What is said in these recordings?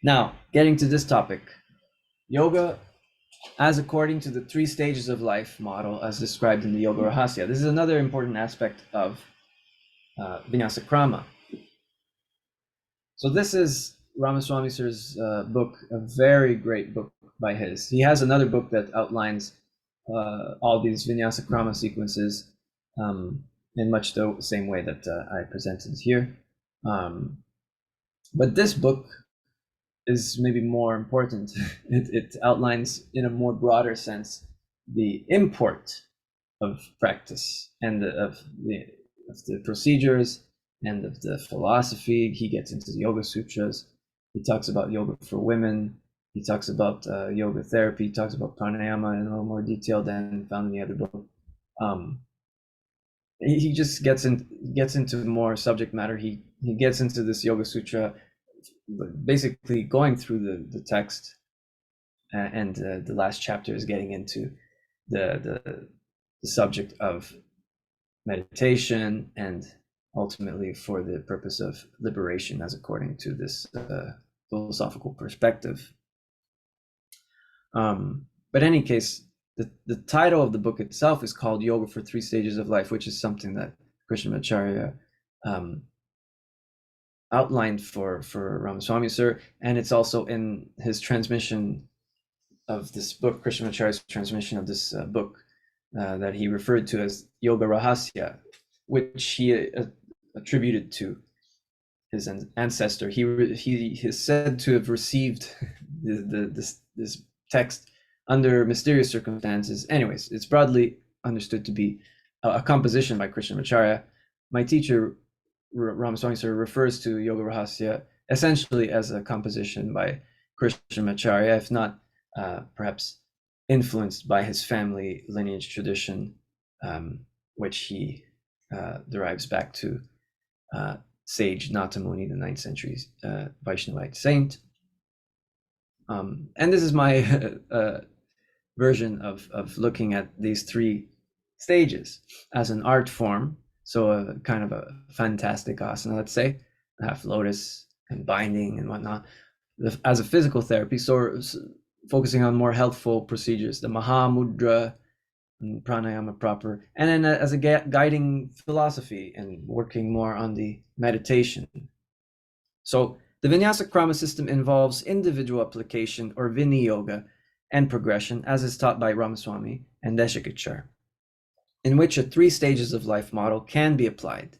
Now, getting to this topic, yoga as according to the three stages of life model as described in the Yoga Rahasya. This is another important aspect of Vinyasa Krama. So this is Ramaswamy Sir's book, a very great book by his. He has another book that outlines all these Vinyasa Krama sequences in much the same way that I presented here. But this book is maybe more important. It outlines in a more broader sense the import of practice and of the procedures and of the philosophy. He gets into the Yoga Sutras. He talks about yoga for women. He talks about yoga therapy. He talks about pranayama in a little more detail than found in the other book. He just gets into more subject matter. He gets into this Yoga Sutra, basically going through the text, and the last chapter is getting into the subject of meditation and ultimately for the purpose of liberation as according to this philosophical perspective. But in any case, the title of the book itself is called Yoga for Three Stages of Life, which is something that Krishnamacharya outlined for Ramaswamy Sir, and it's also in his transmission of this book, Krishnamacharya's transmission of this book that he referred to as Yoga Rahasya, which he attributed to his ancestor. He is said to have received this text under mysterious circumstances. Anyways, it's broadly understood to be a composition by Krishnamacharya. My teacher, Ramaswamy Sir, refers to Yoga Rahasya essentially as a composition by Krishnamacharya, if not perhaps influenced by his family lineage tradition, which he derives back to sage Natamuni, the 9th century Vaishnavite saint. And this is my version of looking at these three stages as an art form. So a kind of a fantastic asana, let's say, half lotus and binding and whatnot, as a physical therapy. So focusing on more healthful procedures, the Mahamudra and pranayama proper, and then as a guiding philosophy and working more on the meditation. So the Vinyasa Krama system involves individual application or Viniyoga and progression, as is taught by Ramaswamy and Deshikachar, in which a three stages of life model can be applied.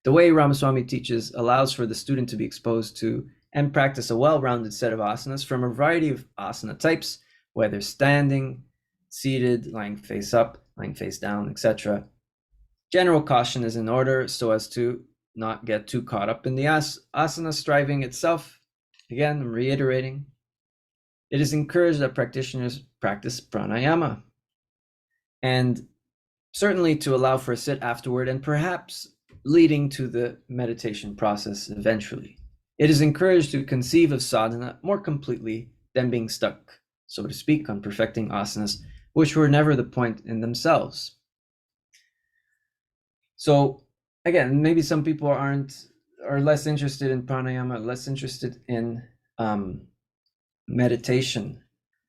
The way Ramaswamy teaches allows for the student to be exposed to and practice a well-rounded set of asanas from a variety of asana types, whether standing, seated, lying face up, lying face down, etc. General caution is in order so as to not get too caught up in the asana striving itself. Again, I'm reiterating, it is encouraged that practitioners practice pranayama, and certainly to allow for a sit afterward and perhaps leading to the meditation process eventually. It is encouraged to conceive of sadhana more completely than being stuck, so to speak, on perfecting asanas, which were never the point in themselves. So again, maybe some people are less interested in pranayama, less interested in meditation,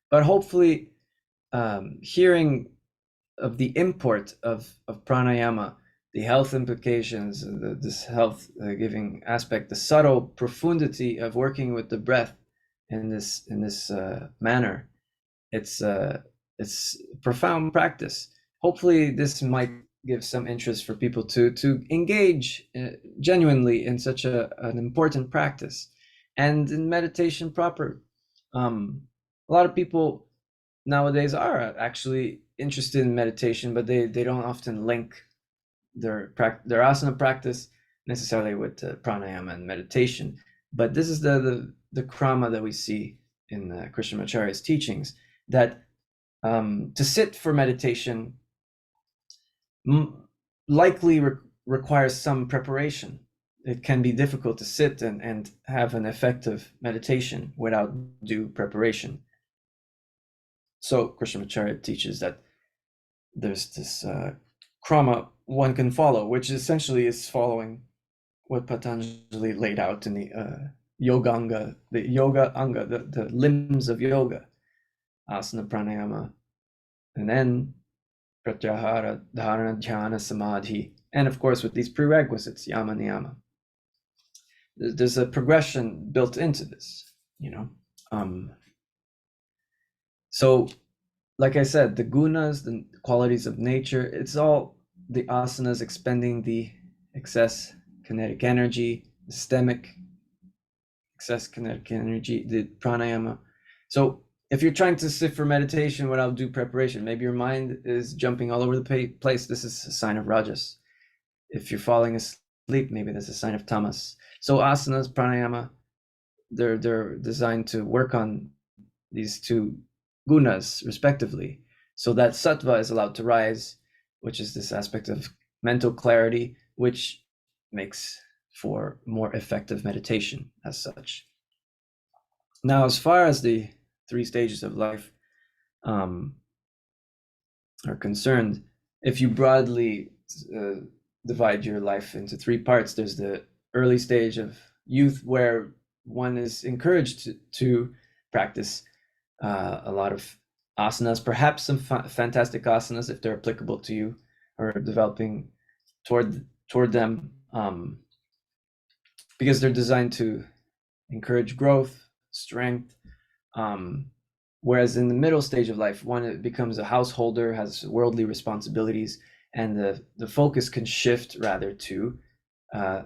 but hopefully hearing of the import of pranayama, the health implications, this health giving aspect, the subtle profundity of working with the breath in this manner, it's profound practice. Hopefully this might give some interest for people to engage genuinely in such an important practice and in meditation proper. A lot of people nowadays are actually interested in meditation, but they don't often link their asana practice necessarily with pranayama and meditation. But this is the krama that we see in Krishnamacharya's teachings, that to sit for meditation likely requires some preparation. It can be difficult to sit and have an effective meditation without due preparation. So Krishnamacharya teaches that there's this krama one can follow, which essentially is following what Patanjali laid out in the Yoganga, the yoga anga, the limbs of yoga, asana, pranayama, and then pratyahara, dharana, dhyana, samadhi, and of course with these prerequisites, yama, niyama. There's a progression built into this, you know. So, like I said, the gunas, the qualities of nature, it's all the asanas expending the excess kinetic energy, the systemic excess kinetic energy, the pranayama. So if you're trying to sit for meditation without due preparation, maybe your mind is jumping all over the place. This is a sign of rajas. If you're falling asleep, maybe that's a sign of tamas. So asanas, pranayama, they're designed to work on these two gunas respectively, so that sattva is allowed to rise, which is this aspect of mental clarity, which makes for more effective meditation as such. Now, as far as the three stages of life are concerned, if you broadly divide your life into three parts, there's the early stage of youth, where one is encouraged to practice a lot of asanas, perhaps some fantastic asanas if they're applicable to you, or developing toward them, because they're designed to encourage growth, strength. Whereas in the middle stage of life, one becomes a householder, has worldly responsibilities, and the focus can shift rather to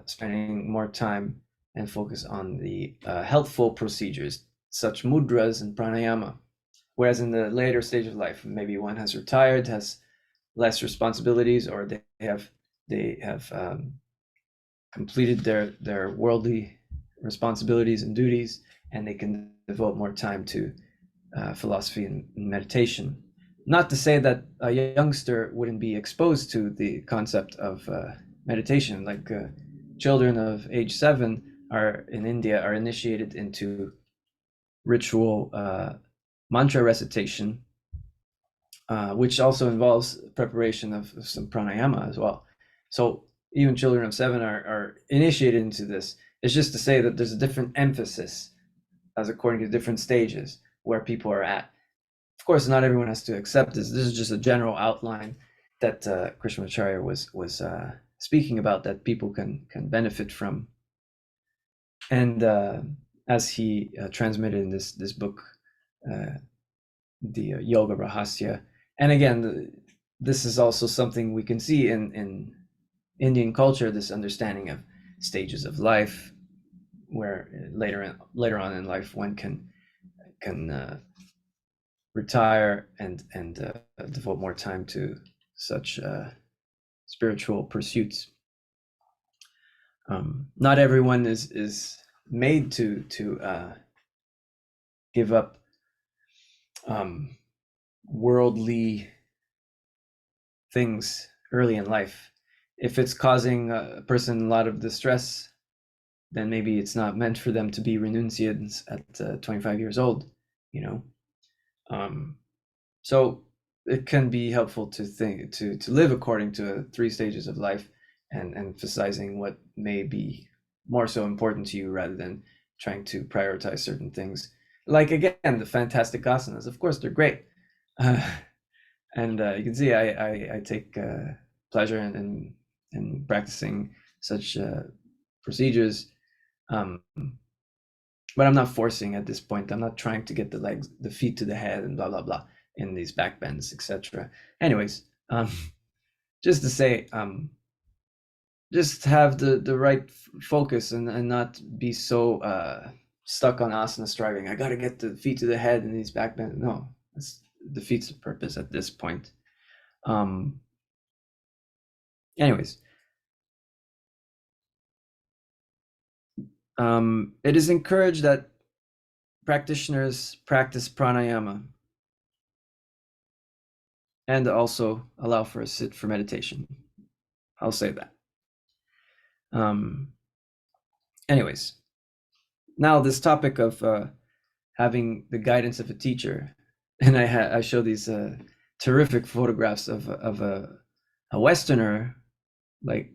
spending more time and focus on the healthful procedures, such mudras and pranayama. Whereas in the later stage of life, maybe one has retired, has less responsibilities, or they have completed their worldly responsibilities and duties, and they can devote more time to philosophy and meditation. Not to say that a youngster wouldn't be exposed to the concept of meditation, like children of age 7 are in India are initiated into ritual mantra recitation, which also involves preparation of some pranayama as well. So even children of 7 are initiated into this. It's just to say that there's a different emphasis as according to different stages where people are at. Of course, not everyone has to accept this. This is just a general outline that Krishnamacharya was speaking about, that people can benefit from. And as he transmitted in this book, the Yoga Rahasya. And again, this is also something we can see in Indian culture, this understanding of stages of life, where later on in life one can retire and devote more time to such spiritual pursuits. Not everyone is made to give up worldly things early in life. If it's causing a person a lot of distress, then maybe it's not meant for them to be renunciants at 25 years old, you know. So it can be helpful to think to live according to 3 stages of life, and emphasizing what may be more so important to you rather than trying to prioritize certain things. Like again, the fantastic asanas, of course, they're great, and you can see I take pleasure in practicing such procedures, but I'm not forcing at this point. I'm not trying to get the feet to the head and blah blah blah in these back bends, etc. Anyways, just to say, just have the right focus and not be so stuck on asana striving. I gotta get the feet to the head and these back bends. No, this defeats the purpose at this point. Anyways, it is encouraged that practitioners practice pranayama and also allow for a sit for meditation. I'll say that. Anyways, now this topic of having the guidance of a teacher, and I show these terrific photographs of a Westerner, like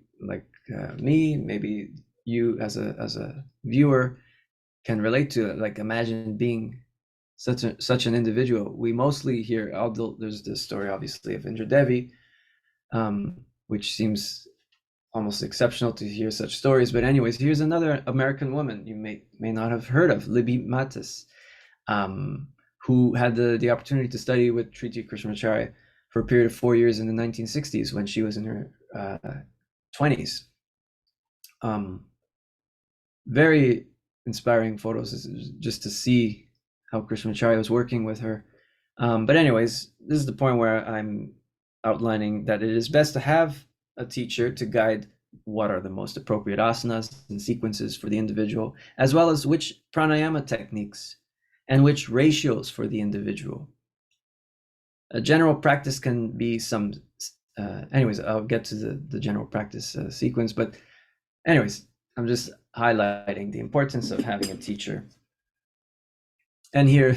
me, maybe you as a viewer, can relate to it. Like, imagine being such an individual. We mostly hear, although there's this story obviously of Indra Devi, which seems almost exceptional to hear such stories. But anyways, here's another American woman you may not have heard of, Libby Matus, who had the opportunity to study with Sri T. Krishnamacharya for a period of 4 years in the 1960s when she was in her 20s. Very inspiring photos just to see how Krishnamacharya was working with her. But anyways, this is the point where I'm outlining that it is best to have a teacher to guide what are the most appropriate asanas and sequences for the individual, as well as which pranayama techniques and which ratios for the individual. A general practice can be some, anyways, I'll get to the general practice sequence, but anyways, I'm just highlighting the importance of having a teacher. And here,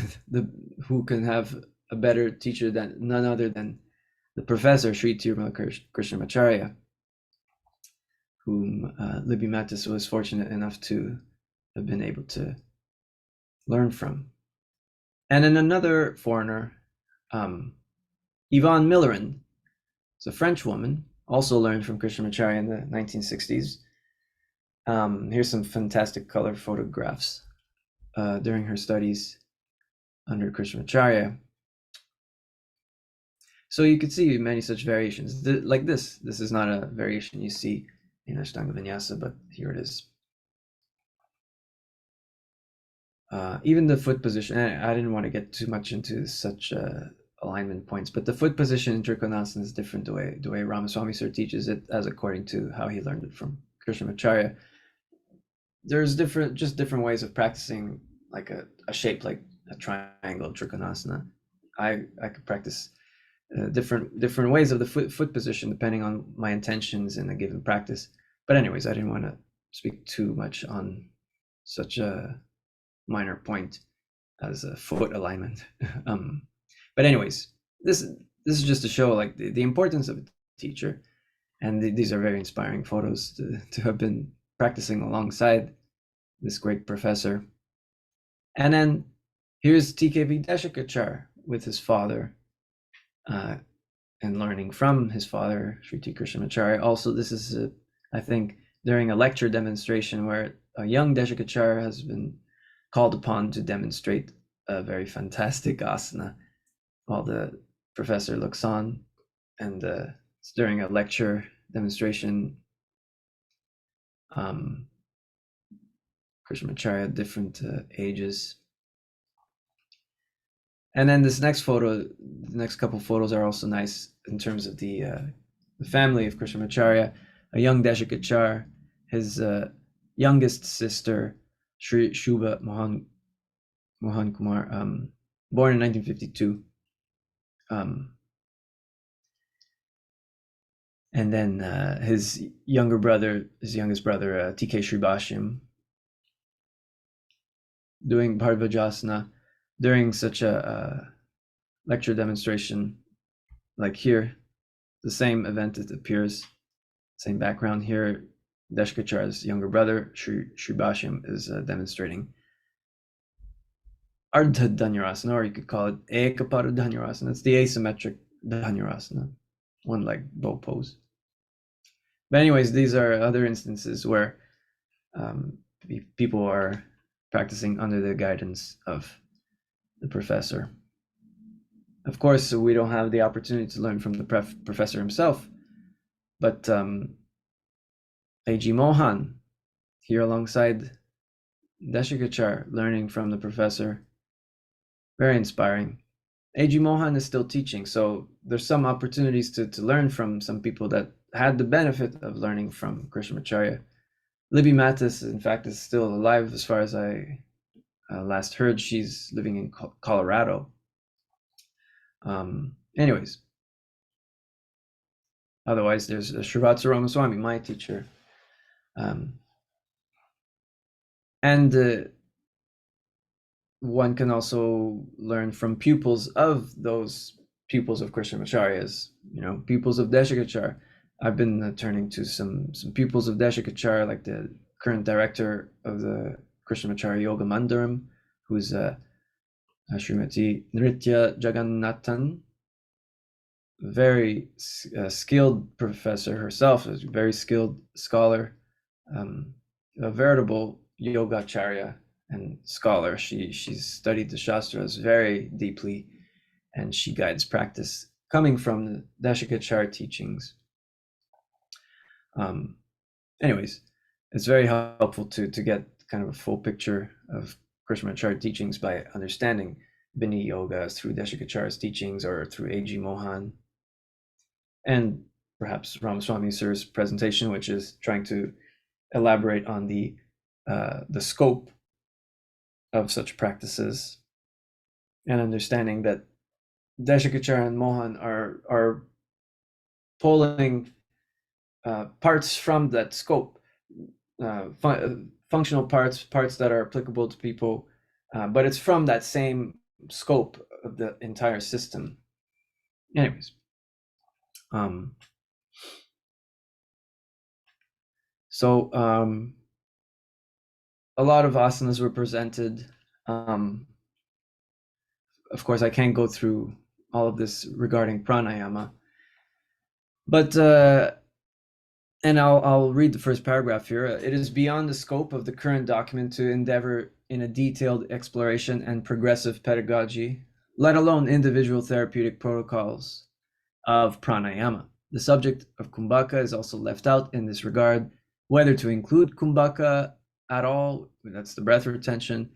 who can have a better teacher than none other than the professor, Sri Tirumala Krishnamacharya, whom Libby Matus was fortunate enough to have been able to learn from. And then another foreigner, Yvonne Millerin, is a French woman, also learned from Krishnamacharya in the 1960s. Here's some fantastic color photographs during her studies under Krishnamacharya. So you could see many such variations. Like this is not a variation you see in Ashtanga Vinyasa, but here it is. Even the foot position, I didn't want to get too much into such alignment points, but the foot position in Trikonasana is different the way Ramaswamy Sir teaches it, as according to how he learned it from Krishnamacharya. There's different ways of practicing like a shape like a triangle Trikonasana. I could practice different ways of the foot position depending on my intentions in a given practice. But anyways, I didn't want to speak too much on such a minor point as a foot alignment. But anyways, this is just to show like the importance of a teacher, and these are very inspiring photos to have been practicing alongside this great professor. And then here's TKV Deshikachar with his father, and learning from his father, Sri T. Krishnamacharya. Also, this is, I think, during a lecture demonstration where a young Deshikachar has been called upon to demonstrate a very fantastic asana while the professor looks on, and it's during a lecture demonstration. Krishnamacharya, different ages. And then this next photo, the next couple photos are also nice in terms of the family of Krishnamacharya. A young Deshikachar, his youngest sister, Sri Shubha Mohan Kumar, born in 1952. And then his youngest brother, TK Sribashyam, doing Bhardvajasana during such a lecture demonstration. Like here, the same event, it appears, same background here. Deshikachar's younger brother, Sribashyam, is demonstrating Ardha Dhanurasana, or you could call it Ekapada Dhanurasana. It's the asymmetric Dhanurasana, one leg bow pose. But anyways, these are other instances where people are practicing under the guidance of the professor. Of course, we don't have the opportunity to learn from the professor himself, but A.G. Mohan, here alongside Deshikachar, learning from the professor, very inspiring. A.G. Mohan is still teaching, so there's some opportunities to learn from some people that had the benefit of learning from Krishnamacharya. Libby Matus, in fact, is still alive as far as I last heard. She's living in Colorado. Anyways, otherwise there's Srivatsa Ramaswamy, my teacher. And one can also learn from pupils of those pupils of Krishnamacharya's, pupils of Deshikachar. I've been turning to some pupils of Deshikachar, like the current director of the Krishnamacharya Yoga Mandiram, who's Srimati Nritya Jagannathan, very skilled professor herself, a very skilled scholar, a veritable yogacharya and scholar. She's studied the Shastras very deeply, and she guides practice coming from the Dashikachara teachings. Anyways, it's very helpful to get kind of a full picture of Krishnamacharya teachings by understanding Bini Yoga through Deshikacharya's teachings or through A.G. Mohan, and perhaps Ramaswamy Sir's presentation, which is trying to elaborate on the scope of such practices, and understanding that Deshikacharya and Mohan are pulling parts from that scope, functional parts that are applicable to people, but it's from that same scope of the entire system. Anyways, so a lot of asanas were presented. Of course, I can't go through all of this regarding pranayama, but and I'll read the first paragraph here. It is beyond the scope of the current document to endeavor in a detailed exploration and progressive pedagogy, let alone individual therapeutic protocols of pranayama. The subject of kumbhaka is also left out in this regard, whether to include kumbhaka at all, that's the breath retention,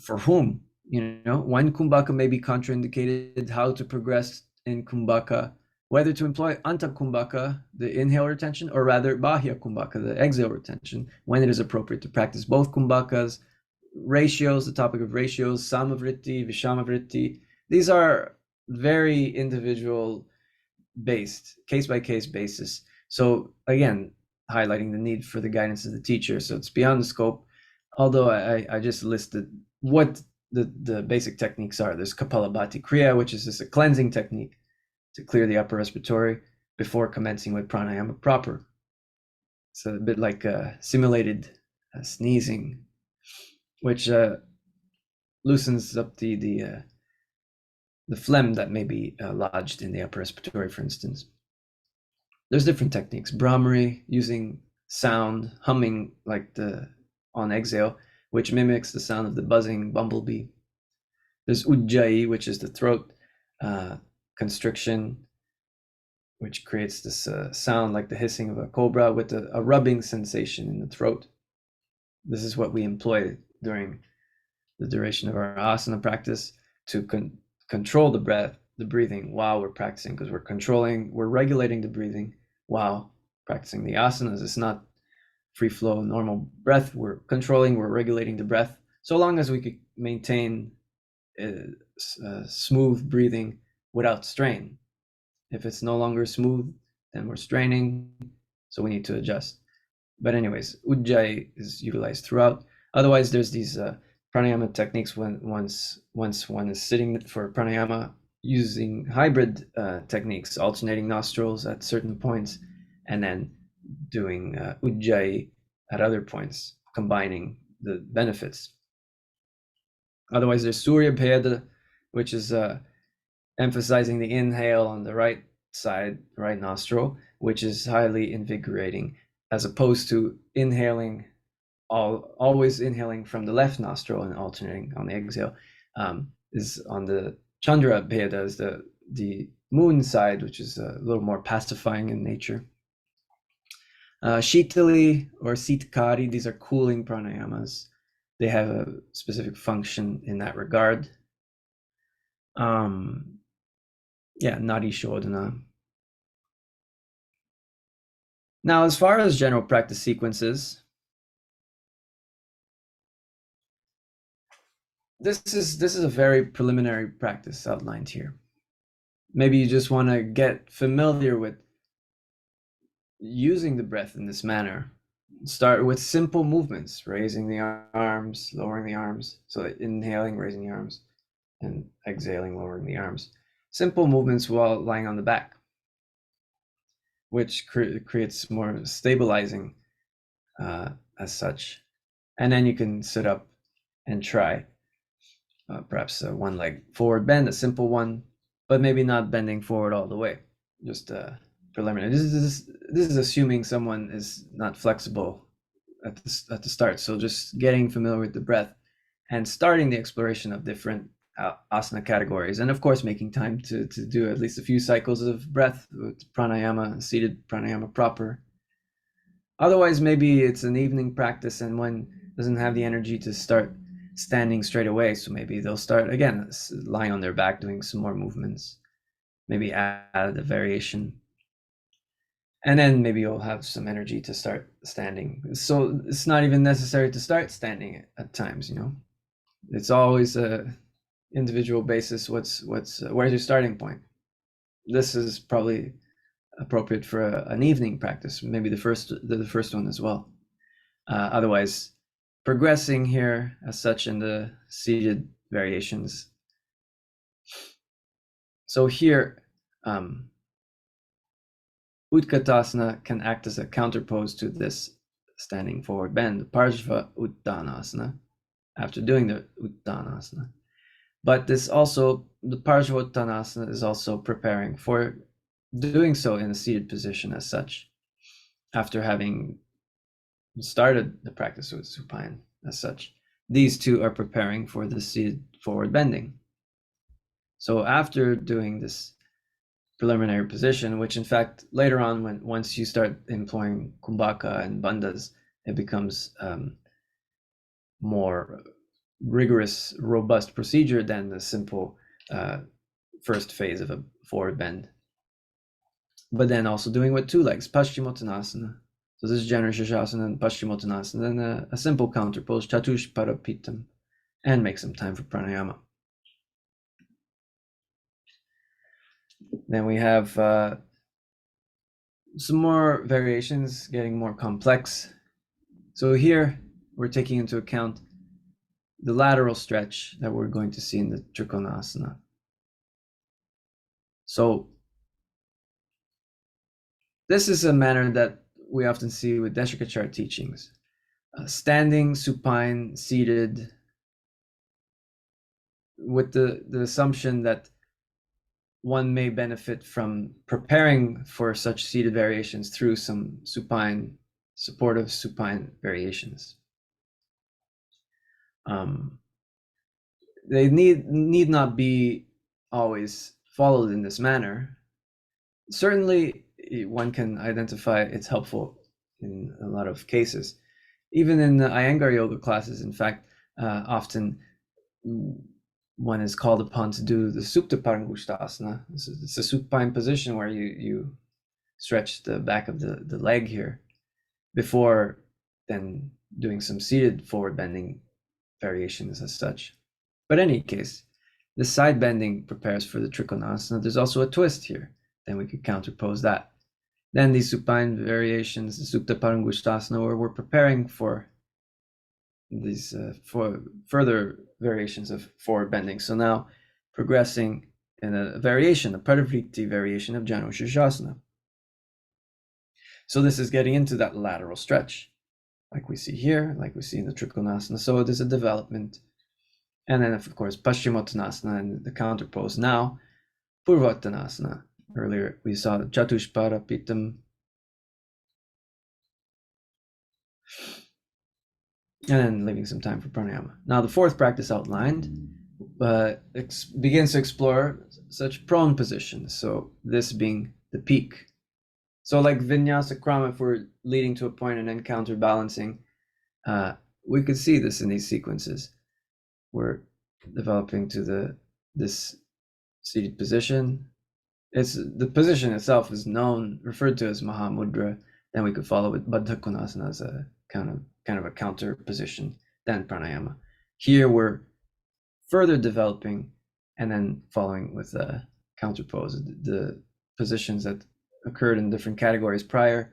for whom, when kumbhaka may be contraindicated, how to progress in kumbhaka, whether to employ anta kumbhaka, the inhale retention, or rather bahya kumbhaka, the exhale retention, when it is appropriate to practice both kumbhakas, ratios, the topic of ratios, samavritti, vishamavritti. These are very individual based, case-by-case basis. So again, highlighting the need for the guidance of the teacher. So it's beyond the scope, although I just listed what the basic techniques are. There's Kapalabhati Kriya, which is just a cleansing technique to clear the upper respiratory before commencing with pranayama proper. So a bit like simulated sneezing, which loosens up the phlegm that may be lodged in the upper respiratory, for instance. There's different techniques. Brahmari, using sound, humming like on exhale, which mimics the sound of the buzzing bumblebee. There's Ujjayi, which is the throat constriction, which creates this sound like the hissing of a cobra with a rubbing sensation in the throat. This is what we employ during the duration of our asana practice to control the breathing while we're practicing, because we're regulating the breathing while practicing the asanas. It's not free flow, normal breath. We're regulating the breath, so long as we could maintain smooth breathing without strain. If it's no longer smooth, then we're straining, so we need to adjust. But anyways, Ujjayi is utilized throughout. Otherwise, there's these pranayama techniques once one is sitting for pranayama, using hybrid techniques, alternating nostrils at certain points, and then doing Ujjayi at other points, combining the benefits. Otherwise, there's Surya Bheda, which is emphasizing the inhale on the right side, right nostril, which is highly invigorating, as opposed to always inhaling from the left nostril and alternating on the exhale. Is on the Chandra Bheda, is the moon side, which is a little more pacifying in nature. Shitali or Sitkari, these are cooling pranayamas. They have a specific function in that regard. Nadi Shodhana. Now, as far as general practice sequences, this is a very preliminary practice outlined here. Maybe you just want to get familiar with using the breath in this manner. Start with simple movements, raising the arms, lowering the arms. So inhaling, raising the arms, and exhaling, lowering the arms. Simple movements while lying on the back, which creates more stabilizing as such. And then you can sit up and try perhaps one leg forward bend, a simple one, but maybe not bending forward all the way, just preliminary. This is assuming someone is not flexible at the start. So just getting familiar with the breath and starting the exploration of different asana categories, and of course making time to do at least a few cycles of breath with pranayama, seated pranayama proper. Otherwise, maybe it's an evening practice and one doesn't have the energy to start standing straight away, so maybe they'll start again lying on their back doing some more movements, maybe add a variation, and then maybe you'll have some energy to start standing. So it's not even necessary to start standing at times, it's always a individual basis. Where's your starting point? This is probably appropriate for an evening practice, maybe the first one as well. Otherwise, progressing here as such in the seated variations. So here, Utkatasana can act as a counterpose to this standing forward bend, Parshva Uttanasana, after doing the Uttanasana. But the Parshva Uttanasana is also preparing for doing so in a seated position as such, after having started the practice with supine as such. These two are preparing for the seated forward bending. So after doing this preliminary position, which in fact later on, once you start employing kumbhaka and bandhas, it becomes more rigorous, robust procedure than the simple first phase of a forward bend. But then also doing with two legs, Paschimottanasana. So this is Janu Shirshasana and Paschimottanasana, then a simple counterpose, Chatushparapitam, and make some time for pranayama. Then we have some more variations getting more complex. So here we're taking into account the lateral stretch that we're going to see in the Trikonasana. So this is a manner that we often see with Deshakachar teachings. Standing, supine, seated, with the assumption that one may benefit from preparing for such seated variations through some supportive supine variations. They need not be always followed in this manner. Certainly, one can identify it's helpful in a lot of cases. Even in the Iyengar yoga classes, in fact, often one is called upon to do the Supta Parangushtasana. It's a supine position where you stretch the back of the leg here before then doing some seated forward bending variations as such. But in any case, the side bending prepares for the Trikonasana. There's also a twist here. Then we could counterpose that. Then these supine variations, the Supta Parangushtasana, where we're preparing for these for further variations of forward bending. So now progressing in a variation, a Parivriti variation of Janu Shirshasana. So this is getting into that lateral stretch, like we see here, like we see in the Trikonasana. So there's a development. And then, of course, Paschimottanasana and the counterpose. Now, Purvattanasana. Earlier, we saw the Chatushparapitam. And then leaving some time for pranayama. Now, the fourth practice outlined begins to explore such prone positions. So this being the peak. So like Vinyasa Krama, if we're leading to a point and then counterbalancing, we could see this in these sequences. We're developing to this seated position. It's the position itself is referred to as Mahamudra. Then we could follow with Baddha Konasana as a kind of a counter position, then pranayama. Here we're further developing and then following with a counterpose, the positions that occurred in different categories prior,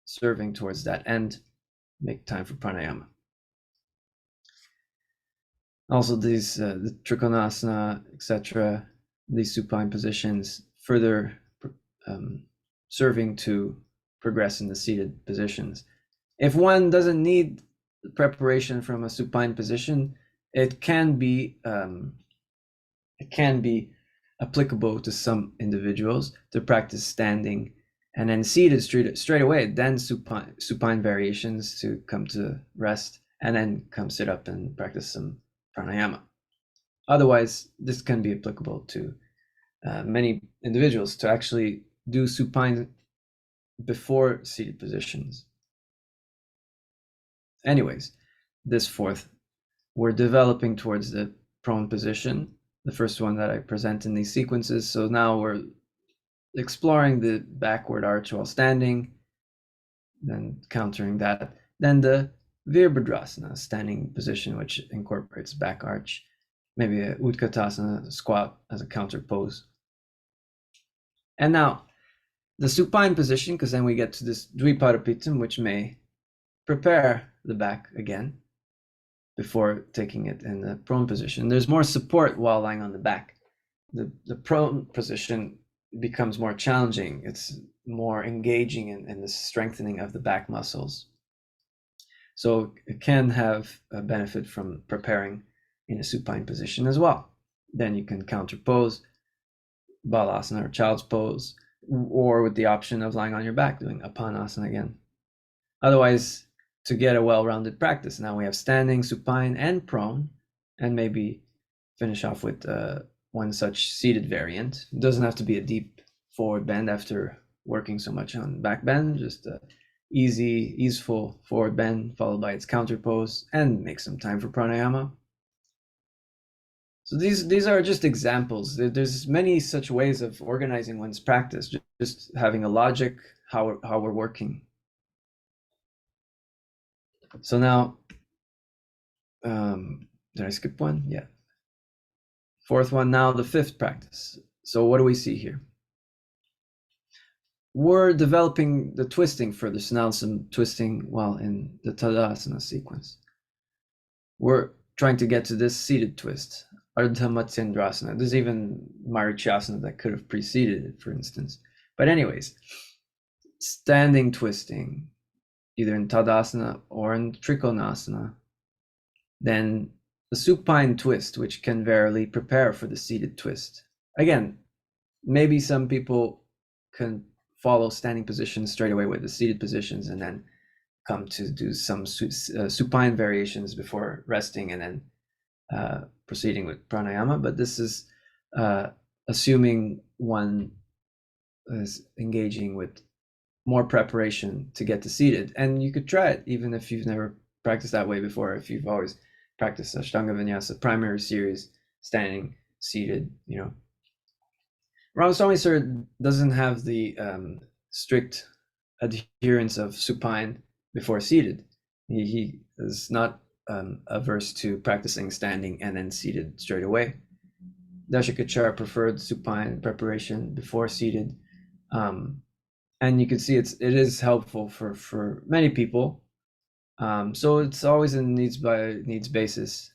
serving towards that end, make time for pranayama. Also these the Trikonasana, etc., these supine positions further serving to progress in the seated positions. If one doesn't need preparation from a supine position, it can be applicable to some individuals to practice standing and then seated straight away, then supine variations to come to rest, and then come sit up and practice some pranayama. Otherwise, this can be applicable to many individuals to actually do supine before seated positions. Anyways, this fourth, we're developing towards the prone position, the first one that I present in these sequences. So now we're exploring the backward arch while standing, then countering that. Then the Virabhadrasana, standing position, which incorporates back arch, maybe a Utkatasana, squat as a counter pose. And now the supine position, because then we get to this Dvipadapitam, which may prepare the back again before taking it in the prone position. There's more support while lying on the back. The prone position becomes more challenging. It's more engaging in the strengthening of the back muscles. So it can have a benefit from preparing in a supine position as well. Then you can counterpose, balasana or child's pose, or with the option of lying on your back, doing apanasana again. Otherwise, to get a well-rounded practice, now we have standing, supine, and prone, and maybe finish off with one such seated variant. It doesn't have to be a deep forward bend after working so much on back bend, just a easy, easeful forward bend followed by its counter pose, and make some time for pranayama. So these are just examples. There's many such ways of organizing one's practice, just having a logic, how we're working. So now, did I skip one? Yeah. Fourth one, now the fifth practice. So what do we see here? We're developing the twisting further. So now some twisting while in the Tadasana sequence. We're trying to get to this seated twist, Ardha Matsyendrasana. There's even Marichyasana that could have preceded it, for instance. But anyways, standing twisting, either in Tadasana or in Trikonasana, then the supine twist, which can verily prepare for the seated twist. Again, maybe some people can follow standing positions straight away with the seated positions and then come to do some supine variations before resting and then proceeding with pranayama. But this is assuming one is engaging with more preparation to get to seated. And you could try it even if you've never practiced that way before. If you've always practiced Ashtanga Vinyasa primary series, standing, seated, Ramaswamy Sir doesn't have the strict adherence of supine before seated. He is not averse to practicing standing and then seated straight away. Dashikachara preferred supine preparation before seated. And you can see it is helpful for many people. So it's always a needs basis.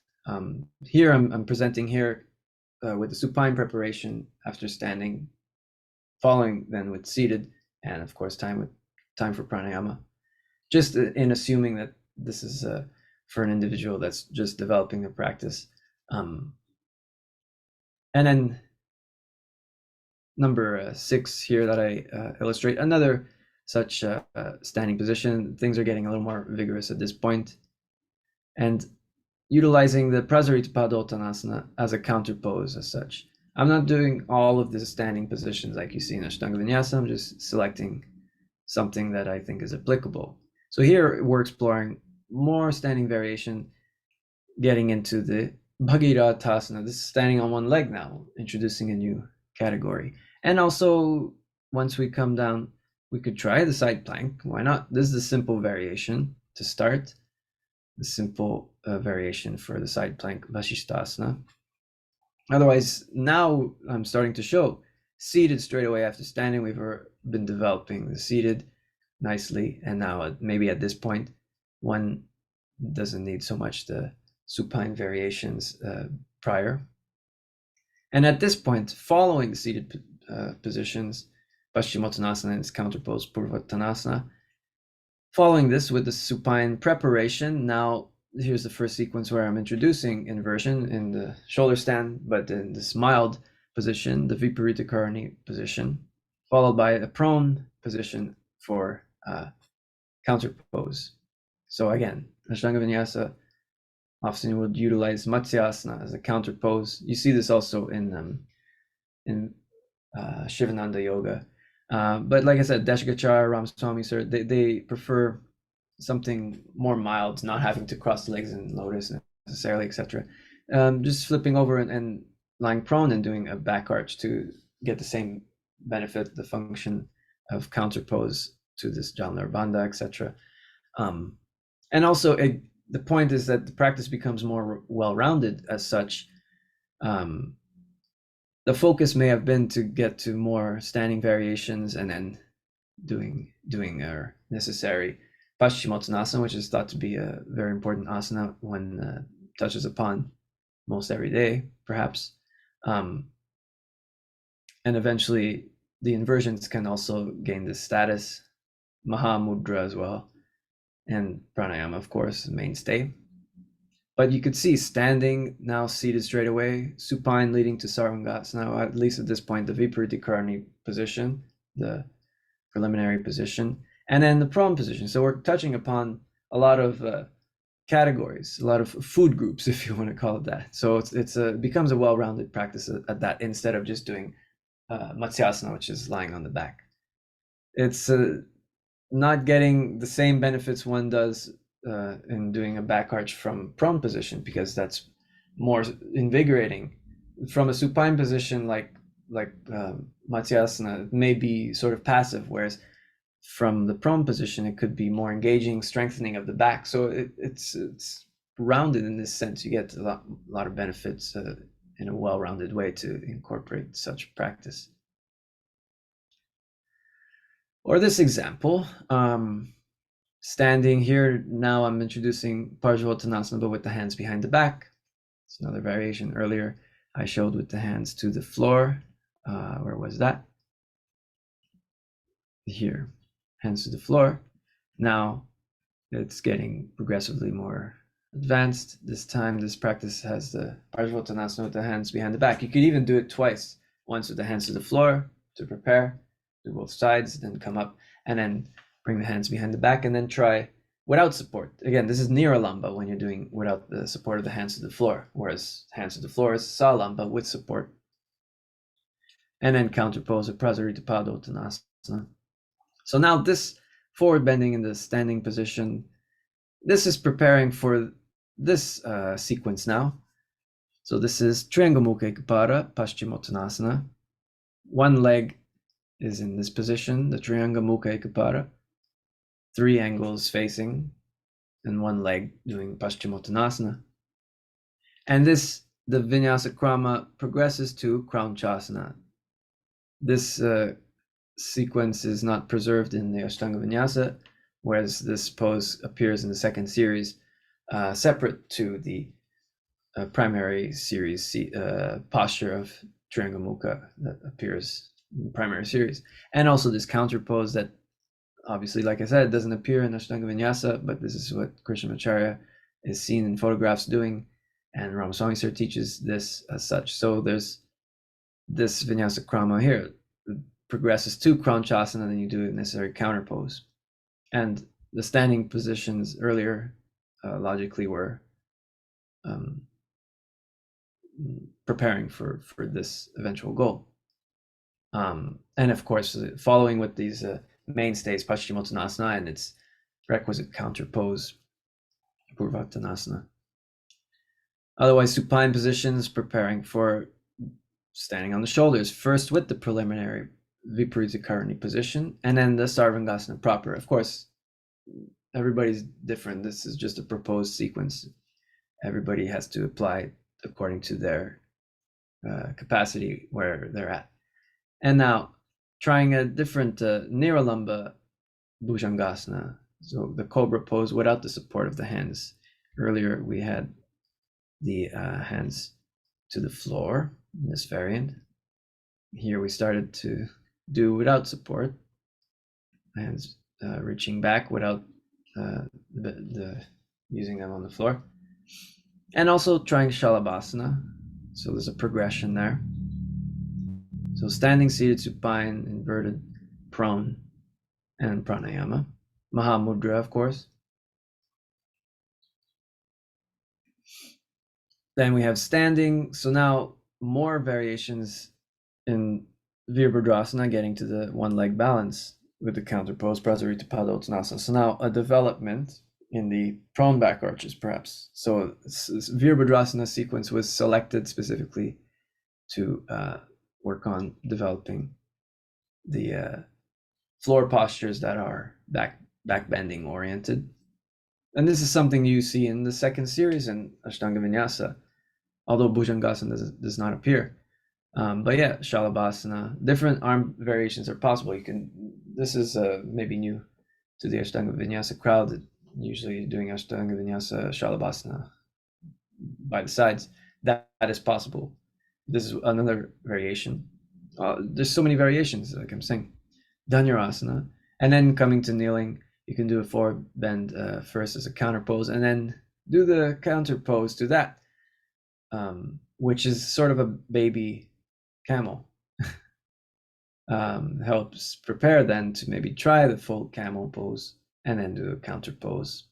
Here I'm presenting here with the supine preparation after standing, following then with seated, and of course time for pranayama. Just in assuming that this is for an individual that's just developing a practice. And then number 6 here that I illustrate, another such standing position. Things are getting a little more vigorous at this point. And utilizing the Prasarita Padottanasana as a counter pose as such. I'm not doing all of the standing positions like you see in Ashtanga Vinyasa. I'm just selecting something that I think is applicable. So here we're exploring more standing variation, getting into the Bhagirathasana. This is standing on one leg now, introducing a new category. And also, once we come down, we could try the side plank. Why not? This is a simple variation to start. The simple variation for the side plank, Vasishtasana. Otherwise, now I'm starting to show seated straight away after standing. We've been developing the seated nicely, and now maybe at this point, one doesn't need so much the supine variations prior. And at this point, following the seated positions, Paschimottanasana and its counterpose Purvottanasana, Following this with the supine preparation, now here's the first sequence where I'm introducing inversion in the shoulder stand, but in this mild position, the Viparita Karani position, followed by a prone position for counter pose. So again, Ashtanga Vinyasa often would utilize Matsyasana as a counter pose. You see this also in Shivananda Yoga. But like I said, Deshgachar, Ramaswamy, sir, they prefer something more mild, not having to cross the legs in lotus necessarily, etc. Just flipping over and lying prone and doing a back arch to get the same benefit, the function of counter pose to this Janlar Bandha, etc. And also, the point is that the practice becomes more well-rounded as such. The focus may have been to get to more standing variations and then doing our necessary Paschimottanasana, which is thought to be a very important asana when touches upon most every day, perhaps. And eventually, the inversions can also gain this status, Mahamudra as well, and pranayama, of course, mainstay. But you could see standing, now seated straight away, supine leading to Sarvangasana, at least at this point, the Viparita Karani position, the preliminary position, and then the prone position. So we're touching upon a lot of categories, a lot of food groups, if you want to call it that. So it becomes a well-rounded practice at that, instead of just doing Matsyasana, which is lying on the back. It's not getting the same benefits one does in doing a back arch from prone position, because that's more invigorating. From a supine position, like Matsyasana, it may be sort of passive, whereas from the prone position, it could be more engaging, strengthening of the back. So it's rounded in this sense. You get a lot of benefits in a well-rounded way to incorporate such practice. Or this example, standing here, now I'm introducing Parshvottanasana, but with the hands behind the back. It's another variation. Earlier, I showed with the hands to the floor. Where was that? Here, hands to the floor. Now it's getting progressively more advanced. This time, this practice has the Parshvottanasana with the hands behind the back. You could even do it twice, once with the hands to the floor to prepare, do both sides, then come up, and then bring the hands behind the back, and then try without support. Again, this is Niralamba when you're doing without the support of the hands to the floor, whereas hands to the floor is Salamba with support. And then counterpose of Prasarita Padottanasana. So now this forward bending in the standing position, this is preparing for this sequence now. So this is Triangamukha Ekapada, Paschimottanasana. One leg is in this position, the Triangamukha Ekapada. 3 angles facing, and one leg doing Paschimottanasana. And this, the Vinyasa Krama progresses to Kraunchasana. This sequence is not preserved in the Ashtanga Vinyasa, whereas this pose appears in the second series, separate to the primary series posture of Triangamukha that appears in the primary series. And also this counter pose that, obviously, like I said, it doesn't appear in Ashtanga Vinyasa, but this is what Krishnamacharya is seen in photographs doing, and Ramaswamy sir teaches this as such. So there's this Vinyasa Krama here. It progresses to Kraunchasana, and then you do a necessary counter pose. And the standing positions earlier logically were preparing for this eventual goal. And of course, following with these mainstays, Paschimottanasana and its requisite counter pose, Purvattanasana. Otherwise, supine positions, preparing for standing on the shoulders, first with the preliminary Viparita Karani position, and then the Sarvangasana proper. Of course, everybody's different. This is just a proposed sequence. Everybody has to apply according to their capacity where they're at. And now, trying a different Niralamba Bhujangasana, so the cobra pose without the support of the hands. Earlier, we had the hands to the floor in this variant. Here we started to do without support, hands reaching back without the using them on the floor, and also trying Shalabhasana. So there's a progression there. So standing, seated, supine, inverted, prone, and pranayama. Mahamudra, of course. Then we have standing. So now more variations in Virabhadrasana, getting to the one leg balance with the counter pose, Prasarita Padottanasana. So now a development in the prone back arches, perhaps. So Virabhadrasana sequence was selected specifically to work on developing the floor postures that are back bending oriented. And this is something you see in the second series in Ashtanga Vinyasa, although Bhujangasana does not appear. But yeah, Shalabhasana, different arm variations are possible. You can. This is maybe new to the Ashtanga Vinyasa crowd. Usually doing Ashtanga Vinyasa Shalabhasana by the sides. That is possible. This is another variation. There's so many variations, like I'm saying. Dhanurasana, and then coming to kneeling, you can do a forward bend first as a counter pose, and then do the counter pose to that, which is sort of a baby camel. Helps prepare then to maybe try the full camel pose and then do a counter pose.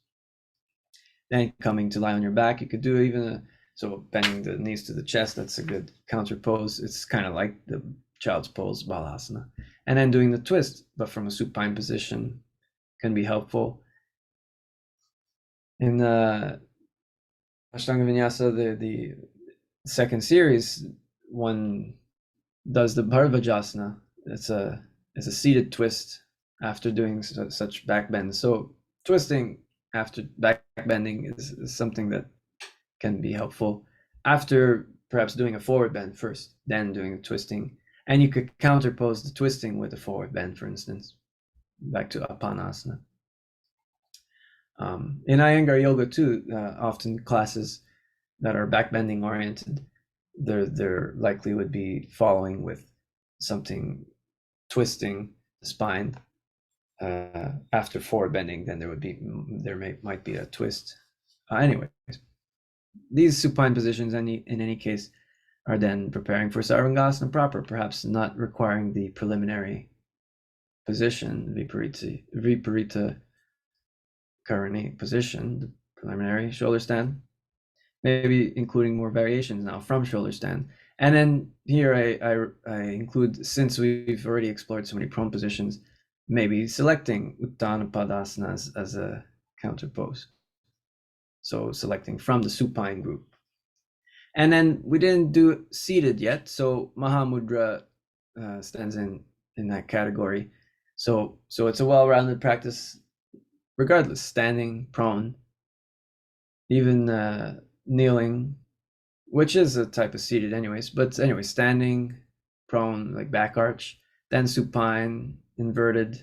Then coming to lie on your back, you could do even so bending the knees to the chest. That's a good counter pose. It's kind of like the child's pose, Balasana. And then doing the twist, but from a supine position, can be helpful. In Ashtanga Vinyasa, the second series, one does the Bharvajasana. It's a seated twist after doing such back bends. So twisting after back bending is something that can be helpful after perhaps doing a forward bend first, then doing a twisting. And you could counterpose the twisting with a forward bend, for instance, back to Apanasana. In Iyengar yoga too, often classes that are backbending oriented, there likely would be following with something twisting the spine after forward bending. Then might be a twist. Anyways, these supine positions, in any case, are then preparing for Sarvangasana proper, perhaps not requiring the preliminary position, Viparita Karani position, the preliminary shoulder stand, maybe including more variations now from shoulder stand. And then here I include, since we've already explored so many prone positions, maybe selecting Uttana Padasana as a counter pose. So selecting from the supine group. And then we didn't do seated yet, so Mahamudra stands in that category. So it's a well-rounded practice, regardless, standing, prone, even kneeling, which is a type of seated anyways. But anyway, standing, prone, like back arch, then supine, inverted,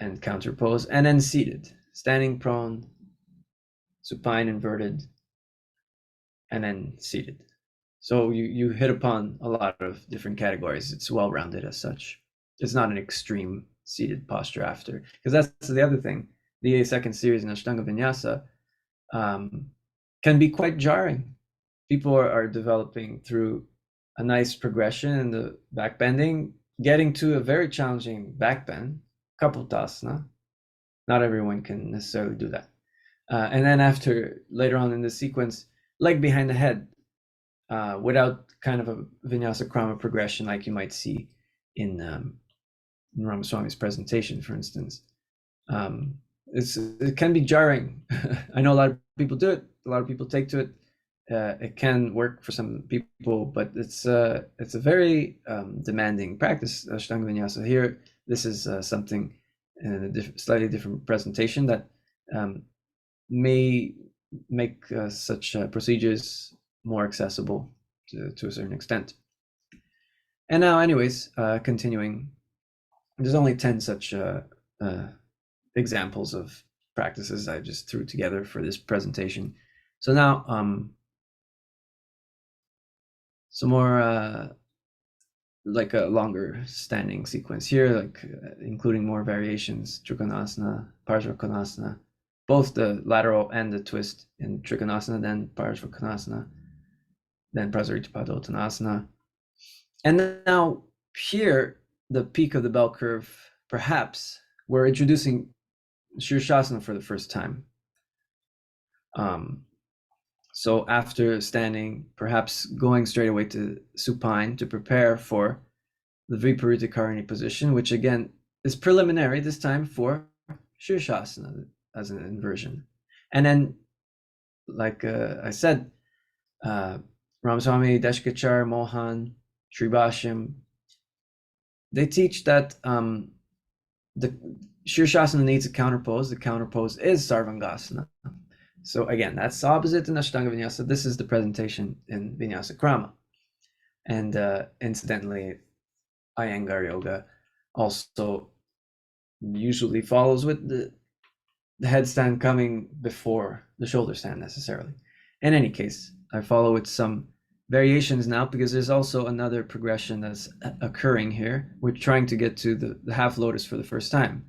and counter pose, and then seated, standing, prone, supine, inverted, and then seated. So you hit upon a lot of different categories. It's well-rounded as such. It's not an extreme seated posture after, because that's the other thing. The second series in Ashtanga Vinyasa can be quite jarring. People are developing through a nice progression in the back bending, getting to a very challenging back bend, Kapotasana. Not everyone can necessarily do that. And then later on in the sequence, leg behind the head, without kind of a Vinyasa Krama progression like you might see in Ramaswamy's presentation, for instance. It can be jarring. I know a lot of people do it. A lot of people take to it. It can work for some people, but it's a very demanding practice, Ashtanga Vinyasa. Here, this is something in a slightly different presentation that may make such procedures more accessible to a certain extent. And now, anyways, continuing, there's only 10 such examples of practices I just threw together for this presentation. So now, some more like a longer standing sequence here, like including more variations, Trikonasana, Parsvakonasana, both the lateral and the twist in Trikonasana, then Parsvakonasana, then Prasarita And now here, the peak of the bell curve, perhaps, we're introducing Shirshasana for the first time. So after standing, perhaps going straight away to supine to prepare for the Viparita Karini position, which again is preliminary this time for Shirshasana as an inversion. And then, like I said, Ramaswamy, Deshkachar, Mohan, Sribasham, they teach that the Shirshasana needs a counterpose. The counterpose is Sarvangasana. So again, that's opposite in Ashtanga Vinyasa. This is the presentation in Vinyasa Krama. And incidentally, Iyengar Yoga also usually follows with the headstand coming before the shoulder stand necessarily. In any case, I follow with some variations now because there's also another progression that's occurring here. We're trying to get to the half lotus for the first time.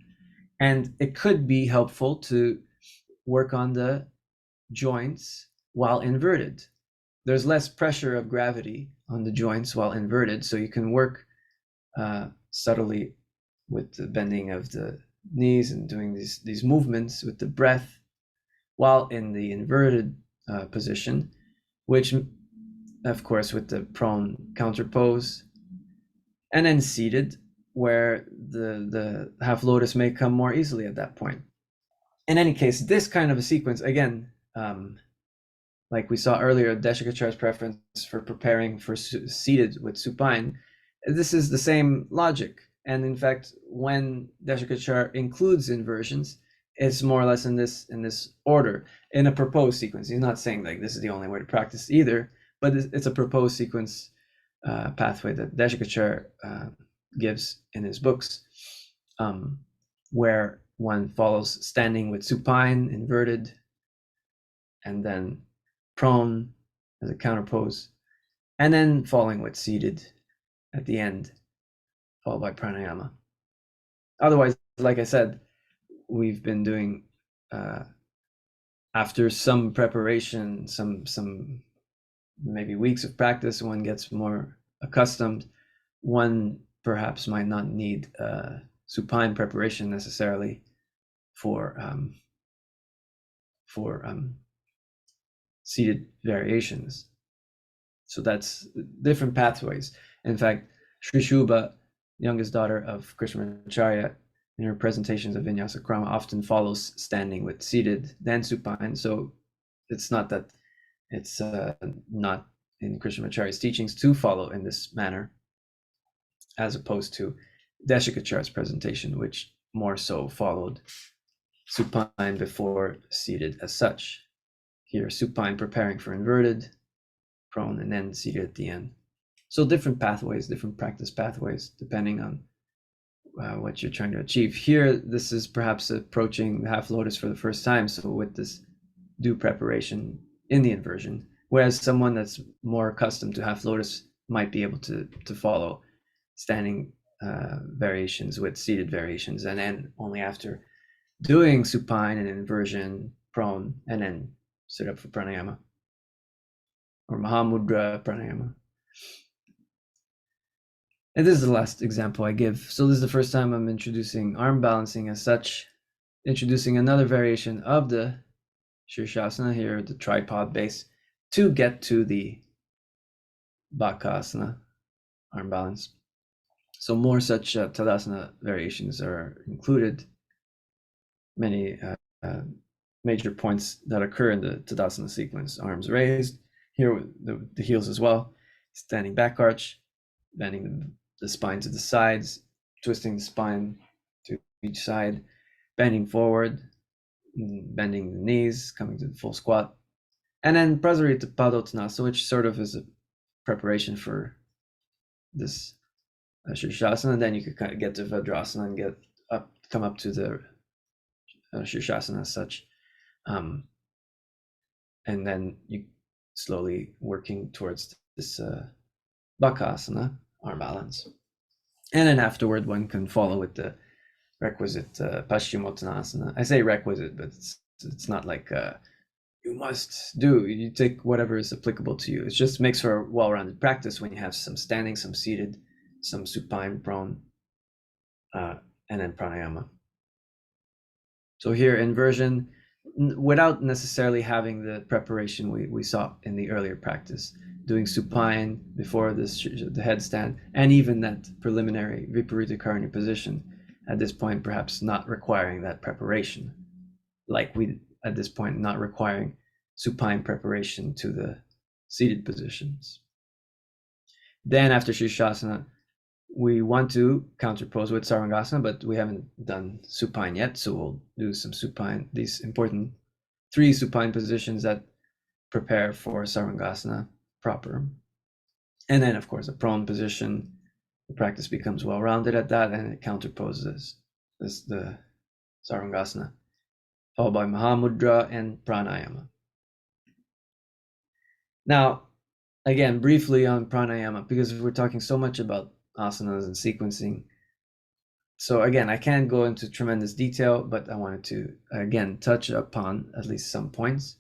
And it could be helpful to work on the joints while inverted. There's less pressure of gravity on the joints while inverted, so you can work subtly with the bending of the knees and doing these movements with the breath while in the inverted position, which of course with the prone counter pose, and then seated where the half lotus may come more easily at that point. In any case, this kind of a sequence, again, like we saw earlier, Deshikachar's preference for preparing for seated with supine, this is the same logic. And in fact, when Deshikachar includes inversions, it's more or less in this order, in a proposed sequence. He's not saying like this is the only way to practice either, but it's a proposed sequence pathway that Deshikachar gives in his books, where one follows standing with supine, inverted, and then prone as a counterpose, and then falling with seated at the end, followed by pranayama. Otherwise, like I said, we've been doing after some preparation, some maybe weeks of practice, one gets more accustomed. One perhaps might not need supine preparation necessarily for seated variations. So that's different pathways. In fact, Sri Shubha, youngest daughter of Krishnamacharya, in her presentations of Vinyasa Krama often follows standing with seated, then supine. So it's not that it's not in Krishnamacharya's teachings to follow in this manner, as opposed to Deshikacharya's presentation, which more so followed supine before seated as such. Here, supine preparing for inverted, prone, and then seated at the end. So different pathways, different practice pathways, depending on what you're trying to achieve. Here, this is perhaps approaching the half lotus for the first time, so with this due preparation in the inversion, whereas someone that's more accustomed to half lotus might be able to follow standing variations with seated variations, and then only after doing supine and inversion, prone, and then sit up for pranayama or Mahamudra pranayama. And this is the last example I give. So this is the first time I'm introducing arm balancing as such, introducing another variation of the Shirshasana here, the tripod base, to get to the Bakasana, arm balance. So more such Tadasana variations are included. Many major points that occur in the Tadasana sequence: arms raised, here with the heels as well, standing back arch, bending the spine to the sides, twisting the spine to each side, bending forward, bending the knees, coming to the full squat, and then Prasarita Padottanasana, which sort of is a preparation for this Shirshasana. And then you could kind of get to Vajrasana and come up to the Shirshasana as such. And then you slowly working towards this Bakasana, arm balance. And then afterward, one can follow with the requisite Paschimottanasana. I say requisite, but it's not like you must do. You take whatever is applicable to you. It just makes for a well-rounded practice when you have some standing, some seated, some supine, prone, and then pranayama. So here inversion, without necessarily having the preparation we saw in the earlier practice, doing supine before the headstand, and even that preliminary Viparita Karani position, at this point perhaps not requiring that preparation, like we at this point not requiring supine preparation to the seated positions. Then after Shirshasana, we want to counterpose with Sarangasana, but we haven't done supine yet, so we'll do some supine, these important 3 supine positions that prepare for Sarangasana proper. And then, of course, a prone position, the practice becomes well-rounded at that, and it counterposes the Sarangasana, followed by Mahamudra and Pranayama. Now, again, briefly on Pranayama, because we're talking so much about asanas and sequencing. So again, I can't go into tremendous detail, but I wanted to, again, touch upon at least some points.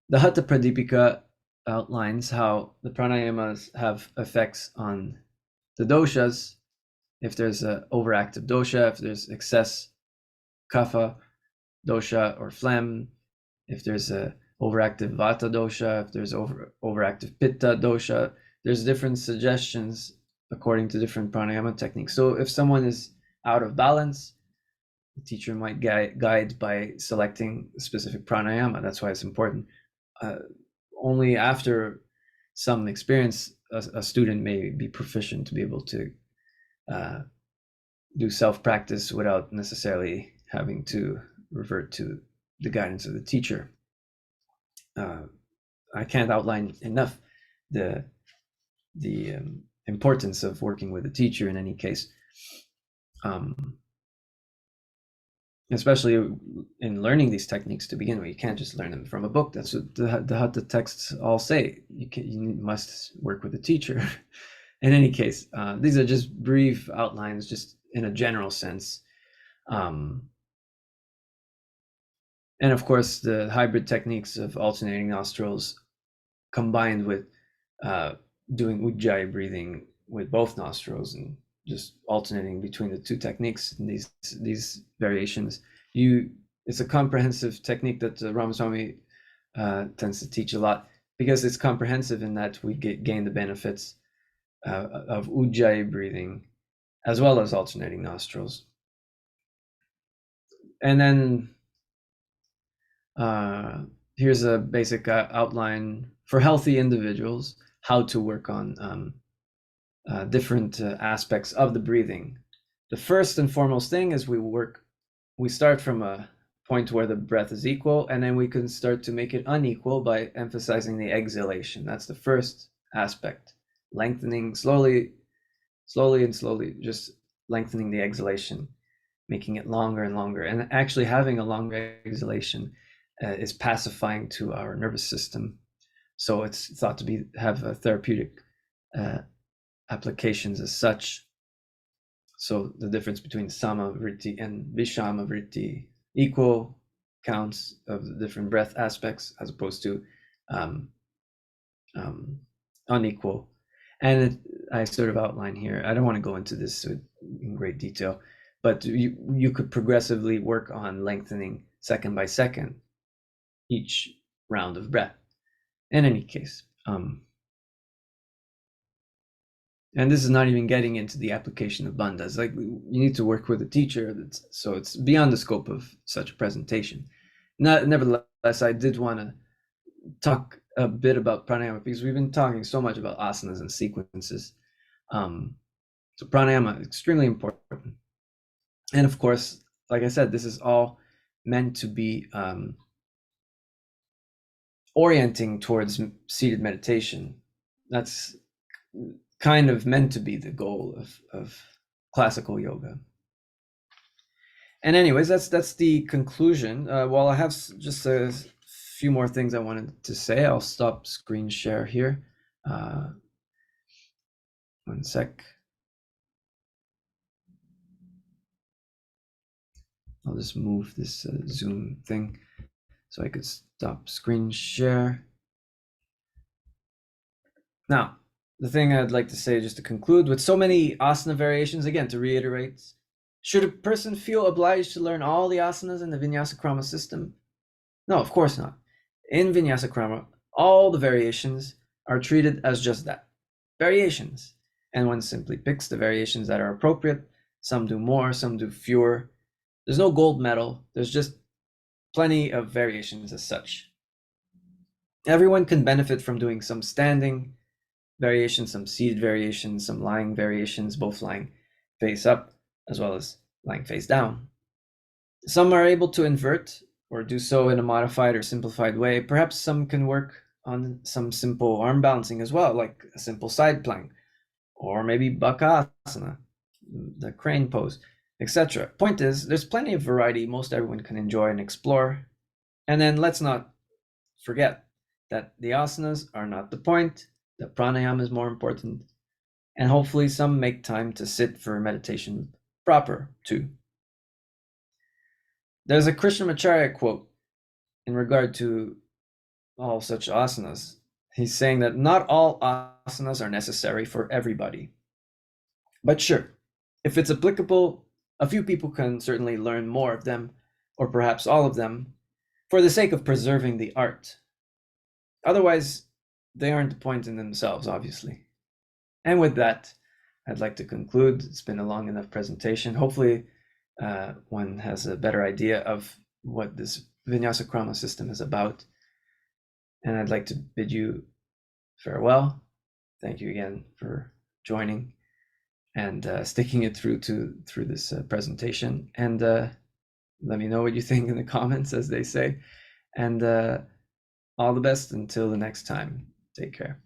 The Hatha Pradipika outlines how the pranayamas have effects on the doshas. If there's an overactive dosha, if there's excess kapha dosha or phlegm, if there's a overactive vata dosha, if there's overactive pitta dosha, there's different suggestions according to different pranayama techniques. So if someone is out of balance, the teacher might guide by selecting a specific pranayama. That's why it's important. Only after some experience, a student may be proficient to be able to do self-practice without necessarily having to revert to the guidance of the teacher. I can't outline enough the importance of working with a teacher in any case, especially in learning these techniques to begin with. You can't just learn them from a book. That's what the Hatha texts all say. You must work with a teacher. In any case, these are just brief outlines, just in a general sense. And of course, the hybrid techniques of alternating nostrils combined with doing Ujjayi breathing with both nostrils and just alternating between the 2 techniques and these variations. It's a comprehensive technique that Ramaswamy tends to teach a lot, because it's comprehensive in that we gain the benefits of Ujjayi breathing as well as alternating nostrils. And then here's a basic outline for healthy individuals, how to work on different aspects of the breathing. The first and foremost thing is we start from a point where the breath is equal, and then we can start to make it unequal by emphasizing the exhalation. That's the first aspect, lengthening slowly, just lengthening the exhalation, making it longer and longer. And actually having a longer exhalation is pacifying to our nervous system. So it's thought to have a therapeutic applications as such. So the difference between Samavritti and Vishamavritti, equal counts of the different breath aspects as opposed to unequal. And I sort of outline here, I don't want to go into this in great detail, but you could progressively work on lengthening second by second each round of breath. In any case, and this is not even getting into the application of bandhas. Like, you need to work with a teacher, so it's beyond the scope of such a presentation. Nevertheless, I did want to talk a bit about pranayama, because we've been talking so much about asanas and sequences. So pranayama is extremely important. And of course, like I said, this is all meant to be orienting towards seated meditation. That's kind of meant to be the goal of classical yoga. And anyways, that's the conclusion. While I have just a few more things I wanted to say, I'll stop screen share here. One sec. I'll just move this Zoom thing so I could stop screen share. Now, the thing I'd like to say just to conclude, with so many asana variations, again, to reiterate, should a person feel obliged to learn all the asanas in the Vinyasa-krama system? No, of course not. In Vinyasa-krama, all the variations are treated as just that, variations. And one simply picks the variations that are appropriate. Some do more, some do fewer. There's no gold medal. There's just plenty of variations as such. Everyone can benefit from doing some standing variations, some seated variations, some lying variations, both lying face up as well as lying face down. Some are able to invert or do so in a modified or simplified way. Perhaps some can work on some simple arm balancing as well, like a simple side plank, or maybe Bakasana, the crane pose, etc. Point is, there's plenty of variety most everyone can enjoy and explore. And then let's not forget that the asanas are not the point, that pranayama is more important, and hopefully some make time to sit for meditation proper too. There's a Krishnamacharya quote in regard to all such asanas. He's saying that not all asanas are necessary for everybody. But sure, if it's applicable, a few people can certainly learn more of them, or perhaps all of them, for the sake of preserving the art. Otherwise, they aren't the point in themselves, obviously. And with that, I'd like to conclude. It's been a long enough presentation. Hopefully, one has a better idea of what this Vinyasa-krama system is about. And I'd like to bid you farewell. Thank you again for joining and sticking it through this presentation. And let me know what you think in the comments, as they say. And all the best until the next time. Take care.